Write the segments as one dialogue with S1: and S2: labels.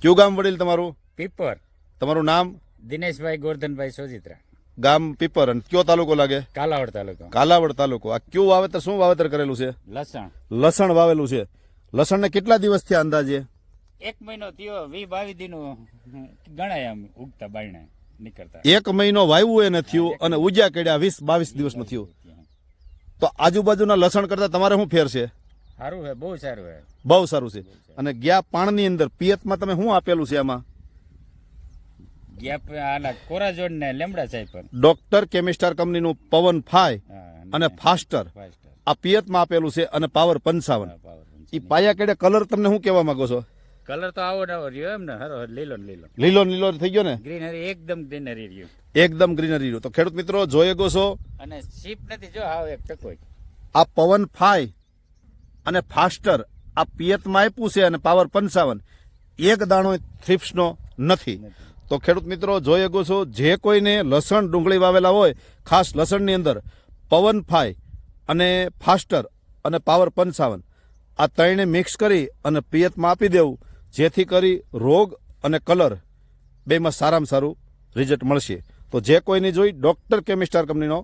S1: કયું ગામ વડીલ તમારું?
S2: પીપર.
S1: તમારું નામ?
S2: દિનેશભાઈ ગોરધનભાઈ સોજિત્રા.
S1: ગામ પીપર. અને કયો તાલુકો લાગે?
S2: કાલાવડ તાલુકો.
S1: કાલાવડ તાલુકો. આ કયું વાવેતર, શું વાવેતર કરેલું છે?
S2: લસણ.
S1: લસણ વાવેલું છે. લસણને કેટલા દિવસ થયા અંદાજે?
S2: 1 મહિનો થયો, 20-22 દિનો ગણાય આમ ઉગતા બાયણે નીકળતા.
S1: 1 મહિનો વાવ્યું એને થયું અને ઉજ્યા કેડ્યા 20-22 દિવસનું થયું. તો આજુબાજુના લસણ કરતા તમારે શું ફેર છે?
S2: સારું છે, બહુ સારું છે.
S1: બહુ સારું છે. અને ગયા પાણની અંદર પિયતમાં તમે શું આપેલું છે આમાં?
S2: ગેપ આના કોરાજોડ ને લેમડા સાહેબ પર
S1: ડોક્ટર કેમિસ્ટાર કંપનીનું પવન 5 અને ફાસ્ટર આ પિયતમાં આપેલું છે અને પાવર 55. ઈ પાયા કેડે કલર તમને શું કહેવા માંગો છો?
S2: કલર તો આવો નવો રહ્યો એમ ને, હરો લીલો લીલો
S1: લીલો લીલો થઈ ગયો ને,
S2: ગ્રીનરી એકદમ ગ્રીનરી રહ્યું,
S1: એકદમ ગ્રીનરી રહ્યું. તો ખેડૂત મિત્રો જોઈ ગો છો,
S2: અને સીપ નથી જો હાવ એક ટકો.
S1: આ પવન 5 અને ફાસ્ટર આ પિયતમાં આપ્યું છે અને પાવર 55 એક દાણો થ્રિપ્સનો નથી. તો ખેડૂત મિત્રો જોઈ ગો છો, જે કોઈને લસણ ડુંગળી વાવેલા હોય, ખાસ લસણની અંદર પવન 5 અને ફાસ્ટર અને પાવર 55 આ ત્રણે મિક્સ કરી અને પિયતમાં આપી દેવું, જેથી કરી રોગ અને કલર બેમાં સારામાં સારું રિઝલ્ટ મળશે. તો જે કોઈની જોઈ ડોક્ટર કેમિસ્ટાર કંપનીનો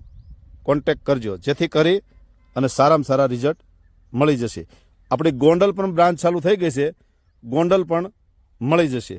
S1: કોન્ટેક્ટ કરજો, જેથી કરી અને સારામાં સારા રિઝલ્ટ મળી જશે. આપણી ગોંડલ પણ બ્રાન્ચ ચાલુ થઈ ગઈ છે, ગોંડલ પણ મળી જશે.